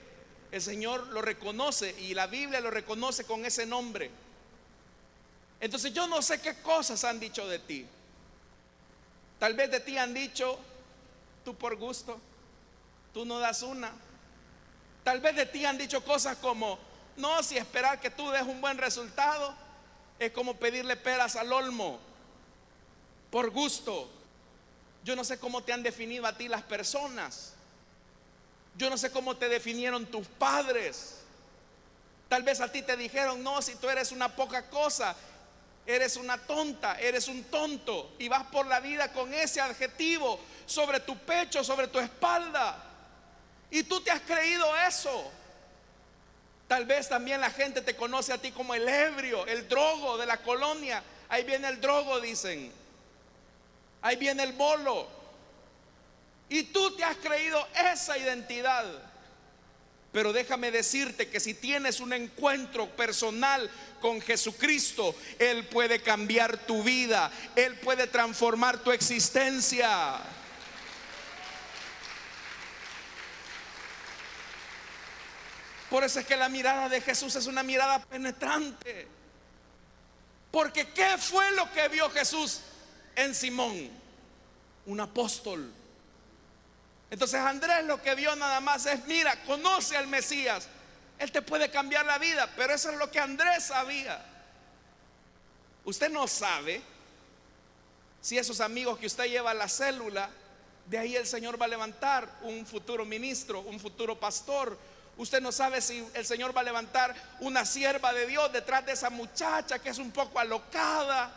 el Señor lo reconoce y la Biblia lo reconoce con ese nombre. Entonces yo no sé qué cosas han dicho de ti. Tal vez de ti han dicho: tú por gusto, tú no das una. Tal vez de ti han dicho cosas como: no, si esperar que tú des un buen resultado es como pedirle peras al olmo, por gusto. Yo no sé cómo te han definido a ti las personas. Yo no sé cómo te definieron tus padres. Tal vez a ti te dijeron: no, si tú eres una poca cosa, eres una tonta, eres un tonto, y vas por la vida con ese adjetivo sobre tu pecho, sobre tu espalda, y tú te has creído eso. Tal vez también la gente te conoce a ti como el ebrio, el drogo de la colonia. Ahí viene el drogo, dicen. Ahí viene el bolo. Y tú te has creído esa identidad. Pero déjame decirte que si tienes un encuentro personal con Jesucristo, Él puede cambiar tu vida, Él puede transformar tu existencia. Por eso es que la mirada de Jesús es una mirada penetrante. Porque ¿qué fue lo que vio Jesús en Simón? Un apóstol. Entonces Andrés lo que vio nada más es: mira, conoce al Mesías, Él te puede cambiar la vida. Pero eso es lo que Andrés sabía. Usted no sabe si esos amigos que usted lleva a la célula, de ahí el Señor va a levantar un futuro ministro, un futuro pastor. Usted no sabe si el Señor va a levantar una sierva de Dios detrás de esa muchacha que es un poco alocada,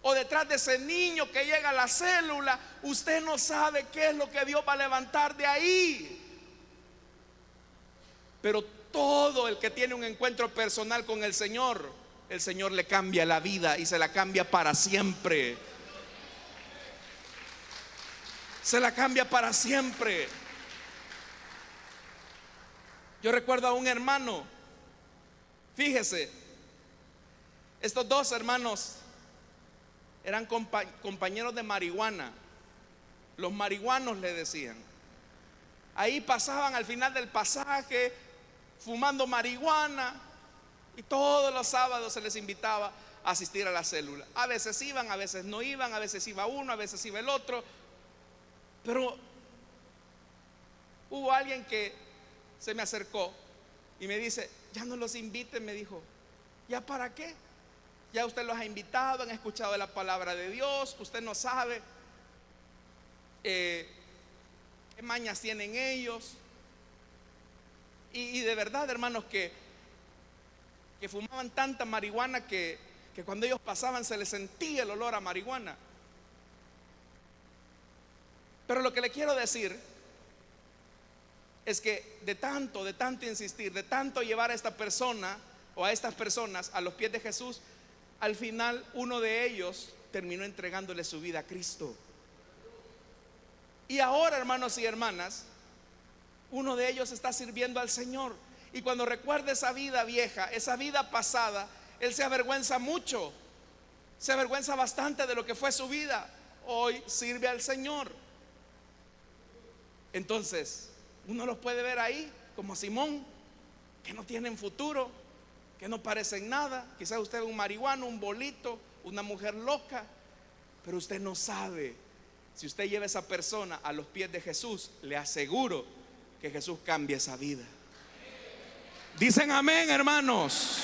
o detrás de ese niño que llega a la célula. Usted no sabe qué es lo que Dios va a levantar de ahí. Pero todo el que tiene un encuentro personal con el Señor le cambia la vida y se la cambia para siempre. Se la cambia para siempre. Yo recuerdo a un hermano, fíjese, estos dos hermanos eran compañeros de marihuana. Los marihuanos le decían. Ahí pasaban al final del pasaje fumando marihuana, y todos los sábados se les invitaba a asistir a la célula. A veces iban, a veces no iban, a veces iba uno, a veces iba el otro. Pero hubo alguien que se me acercó y me dice: ya no los inviten, me dijo. ¿Ya para qué? Ya usted los ha invitado, han escuchado la palabra de Dios, usted no sabe qué mañas tienen ellos. Y de verdad, hermanos, que fumaban tanta marihuana que cuando ellos pasaban se les sentía el olor a marihuana. Pero lo que le quiero decir es que de tanto insistir, de tanto llevar a esta persona o a estas personas a los pies de Jesús, al final uno de ellos terminó entregándole su vida a Cristo. Y ahora, hermanos y hermanas, uno de ellos está sirviendo al Señor. Y cuando recuerda esa vida vieja, esa vida pasada, él se avergüenza mucho, se avergüenza bastante de lo que fue su vida. Hoy sirve al Señor. Entonces, uno los puede ver ahí como Simón, que no tienen futuro, que no parecen nada. Quizás usted es un marihuano, un bolito, una mujer loca, pero usted no sabe. Si usted lleva a esa persona a los pies de Jesús, le aseguro que Jesús cambia esa vida. Dicen amén, hermanos.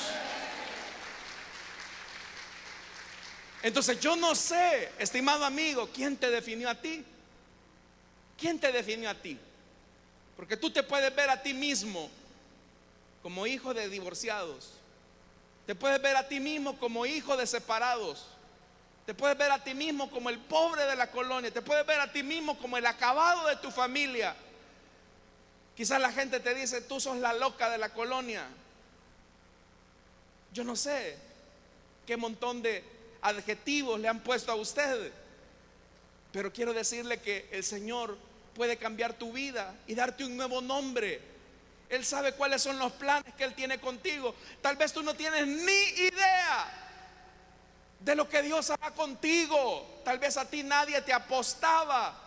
Entonces yo no sé, estimado amigo, ¿quién te definió a ti? ¿Quién te definió a ti? Porque tú te puedes ver a ti mismo como hijo de divorciados, te puedes ver a ti mismo como hijo de separados, te puedes ver a ti mismo como el pobre de la colonia, te puedes ver a ti mismo como el acabado de tu familia. Quizás la gente te dice: tú sos la loca de la colonia. Yo no sé qué montón de adjetivos le han puesto a usted, pero quiero decirle que el Señor puede cambiar tu vida y darte un nuevo nombre. Él sabe cuáles son los planes que Él tiene contigo. Tal vez tú no tienes ni idea de lo que Dios hará contigo. Tal vez a ti nadie te apostaba.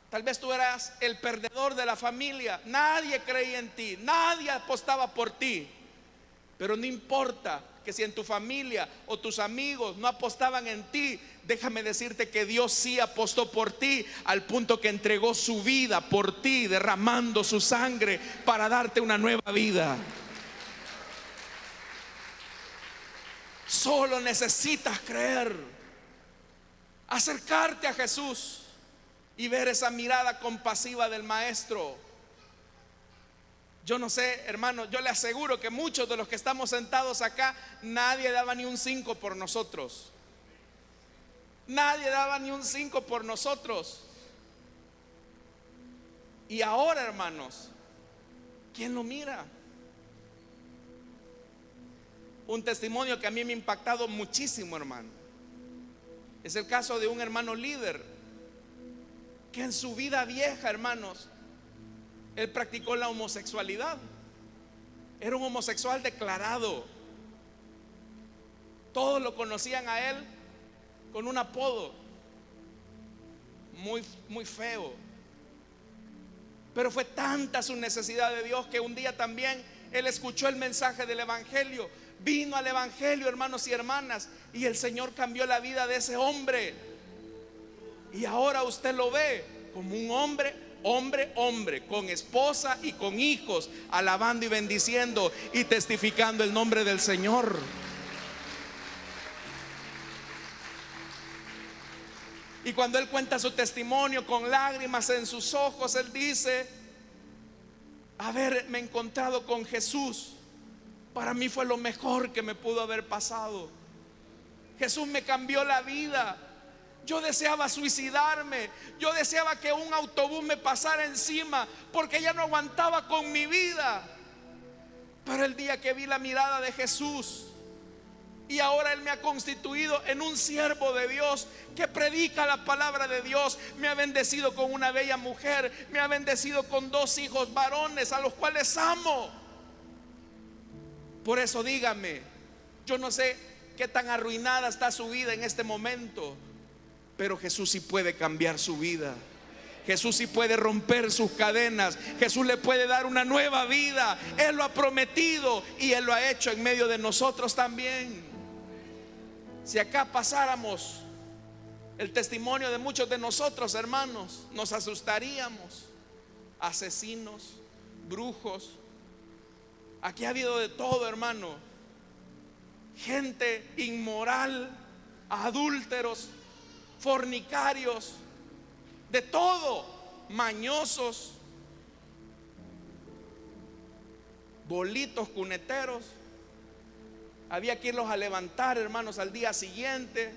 Tal vez tú eras el perdedor de la familia. Nadie creía en ti, nadie apostaba por ti. Pero no importa que si en tu familia o tus amigos no apostaban en ti, déjame decirte que Dios sí apostó por ti, al punto que entregó su vida por ti, derramando su sangre para darte una nueva vida. Solo necesitas creer, acercarte a Jesús y ver esa mirada compasiva del Maestro. Yo no sé, hermano, yo le aseguro que muchos de los que estamos sentados acá, nadie daba ni un 5 por nosotros. Nadie daba ni un 5 por nosotros. Y ahora, hermanos, ¿quién lo mira? Un testimonio que a mí me ha impactado muchísimo, hermano, es el caso de un hermano líder que en su vida vieja, hermanos, él practicó la homosexualidad. Era un homosexual declarado. Todos lo conocían a él con un apodo muy feo. Pero fue tanta su necesidad de Dios que un día también él escuchó el mensaje del Evangelio. Vino al Evangelio, hermanos y hermanas, y el Señor cambió la vida de ese hombre. Y ahora usted lo ve como un hombre, con esposa y con hijos, alabando y bendiciendo y testificando el nombre del Señor. Y cuando él cuenta su testimonio con lágrimas en sus ojos, él dice: haberme encontrado con Jesús, para mí fue lo mejor que me pudo haber pasado. Jesús me cambió la vida. Yo deseaba suicidarme, yo deseaba que un autobús me pasara encima, porque ya no aguantaba con mi vida. Pero el día que vi la mirada de Jesús, y ahora Él me ha constituido en un siervo de Dios que predica la palabra de Dios, me ha bendecido con una bella mujer, me ha bendecido con 2 hijos varones a los cuales amo. Por eso dígame, yo no sé qué tan arruinada está su vida en este momento, pero Jesús sí puede cambiar su vida. Jesús sí puede romper sus cadenas. Jesús le puede dar una nueva vida. Él lo ha prometido y Él lo ha hecho en medio de nosotros también. Si acá pasáramos el testimonio de muchos de nosotros, hermanos, nos asustaríamos. Asesinos, brujos, aquí ha habido de todo, hermano. Gente inmoral, adúlteros, fornicarios, de todo, mañosos, bolitos, cuneteros. Había que irlos a levantar, hermanos, al día siguiente.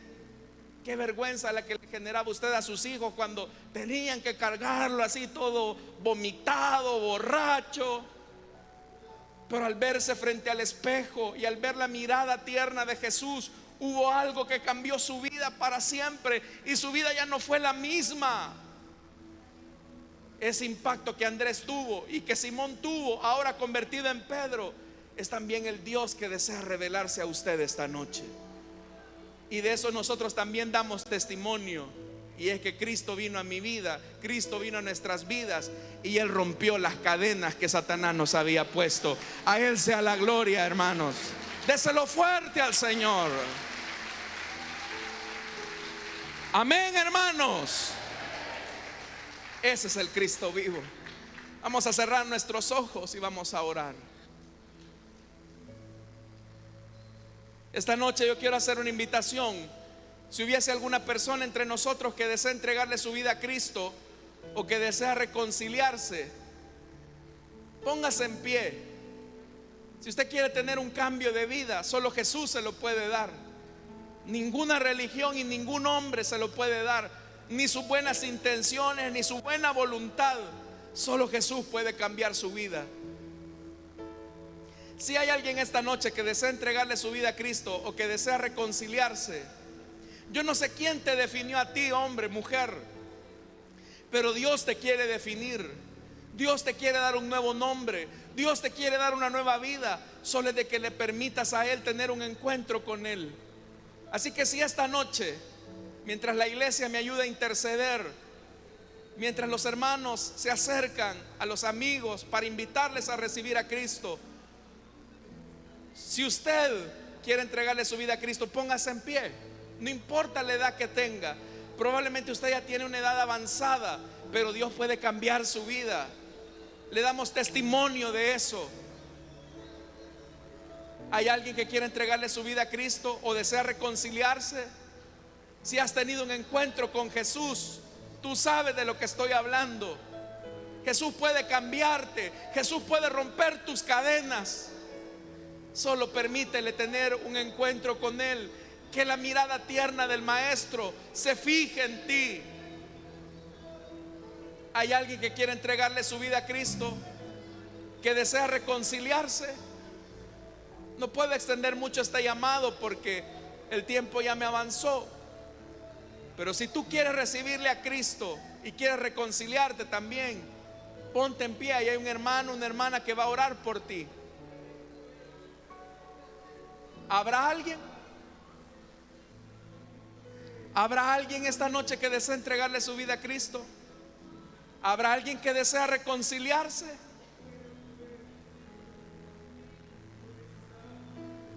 Qué vergüenza la que le generaba usted a sus hijos cuando tenían que cargarlo así todo vomitado, borracho. Pero al verse frente al espejo y al ver la mirada tierna de Jesús, hubo algo que cambió su vida para siempre y su vida ya no fue la misma. Ese impacto que Andrés tuvo y que Simón tuvo, ahora convertido en Pedro, es también el Dios que desea revelarse a usted esta noche. Y de eso nosotros también damos testimonio. Y es que Cristo vino a mi vida, Cristo vino a nuestras vidas y Él rompió las cadenas que Satanás nos había puesto. A Él sea la gloria, hermanos. Déselo fuerte al Señor. Amén, hermanos. Ese es el Cristo vivo. Vamos a cerrar nuestros ojos y vamos a orar. Esta noche yo quiero hacer una invitación. Si hubiese alguna persona entre nosotros que desea entregarle su vida a Cristo o que desea reconciliarse, póngase en pie. Si usted quiere tener un cambio de vida, solo Jesús se lo puede dar. Ninguna religión y ningún hombre se lo puede dar, ni sus buenas intenciones, ni su buena voluntad. Solo Jesús puede cambiar su vida. Si hay alguien esta noche que desea entregarle su vida a Cristo o que desea reconciliarse, yo no sé quién te definió a ti, hombre, mujer, pero Dios te quiere definir. Dios te quiere dar un nuevo nombre. Dios te quiere dar una nueva vida. Solo es de que le permitas a Él tener un encuentro con Él. Así que si esta noche, mientras la iglesia me ayuda a interceder, mientras los hermanos se acercan a los amigos para invitarles a recibir a Cristo, si usted quiere entregarle su vida a Cristo, póngase en pie. No importa la edad que tenga. Probablemente usted ya tiene una edad avanzada, pero Dios puede cambiar su vida. Le damos testimonio de eso. ¿Hay alguien que quiere entregarle su vida a Cristo o desea reconciliarse? Si has tenido un encuentro con Jesús, tú sabes de lo que estoy hablando. Jesús puede cambiarte. Jesús puede romper tus cadenas. Solo permítele tener un encuentro con Él. Que la mirada tierna del Maestro se fije en ti. ¿Hay alguien que quiere entregarle su vida a Cristo? ¿Que desea reconciliarse? No puedo extender mucho este llamado porque el tiempo ya me avanzó. Pero si tú quieres recibirle a Cristo y quieres reconciliarte también, ponte en pie. Ahí hay un hermano, una hermana que va a orar por ti. ¿Habrá alguien? ¿Habrá alguien esta noche que desea entregarle su vida a Cristo? ¿Habrá alguien que desea reconciliarse?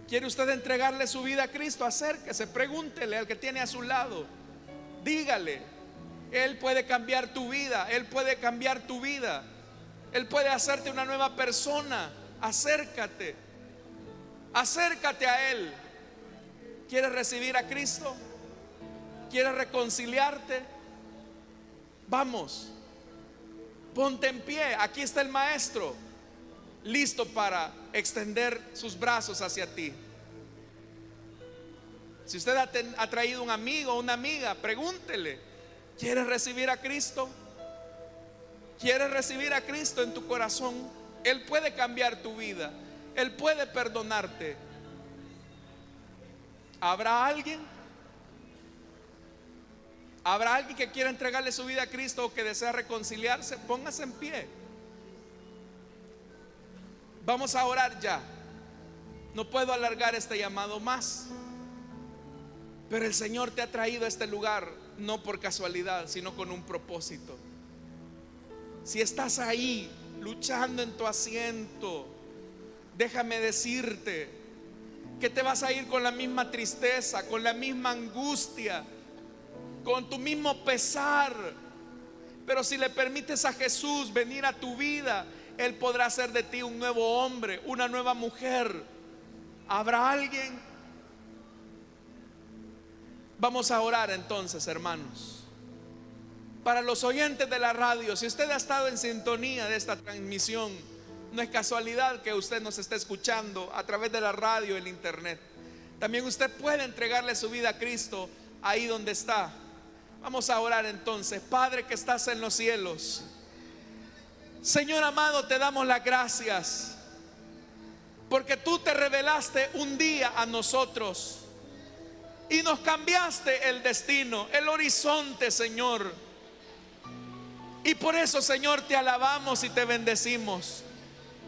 ¿Quiere usted entregarle su vida a Cristo? Acérquese, pregúntele al que tiene a su lado. Dígale, Él puede cambiar tu vida. Él puede cambiar tu vida. Él puede hacerte una nueva persona. Acércate. Acércate a Él. ¿Quieres recibir a Cristo? ¿Quieres reconciliarte? Vamos, ponte en pie. Aquí está el Maestro, listo para extender sus brazos hacia ti. Si usted ha traído un amigo o una amiga, pregúntele, ¿quieres recibir a Cristo? ¿Quieres recibir a Cristo en tu corazón? Él puede cambiar tu vida. Él puede perdonarte. ¿Habrá alguien? ¿Habrá alguien que quiera entregarle su vida a Cristo o que desea reconciliarse? Póngase en pie. Vamos a orar ya. No puedo alargar este llamado más. Pero el Señor te ha traído a este lugar no por casualidad, sino con un propósito. Si estás ahí luchando en tu asiento, déjame decirte que te vas a ir con la misma tristeza, con la misma angustia, con tu mismo pesar. Pero si le permites a Jesús venir a tu vida, Él podrá hacer de ti un nuevo hombre, una nueva mujer. ¿Habrá alguien? Vamos a orar entonces, hermanos. Para los oyentes de la radio, si usted ha estado en sintonía de esta transmisión, no es casualidad que usted nos esté escuchando a través de la radio y el internet. También usted puede entregarle su vida a Cristo ahí donde está. Vamos a orar entonces. Padre que estás en los cielos, Señor amado, te damos las gracias porque tú te revelaste un día a nosotros y nos cambiaste el destino, el horizonte, Señor. Y por eso, Señor, te alabamos y te bendecimos.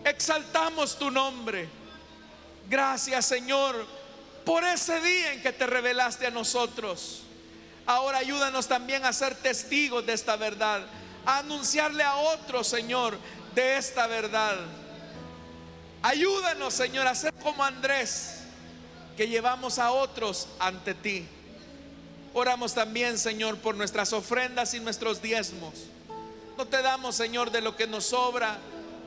Exaltamos tu nombre. Gracias, Señor, por ese día en que te revelaste a nosotros. Ahora ayúdanos también a ser testigos de esta verdad, a anunciarle a otros, Señor, de esta verdad. Ayúdanos, Señor, a ser como Andrés, que llevamos a otros ante ti. Oramos también, Señor, por nuestras ofrendas y nuestros diezmos. No te damos, Señor, de lo que nos sobra,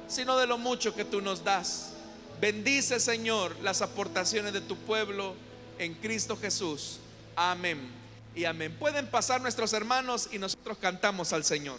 sino de lo mucho que tú nos das. Bendice, Señor, las aportaciones de tu pueblo en Cristo Jesús. Amén y amén. Pueden pasar nuestros hermanos y nosotros cantamos al Señor.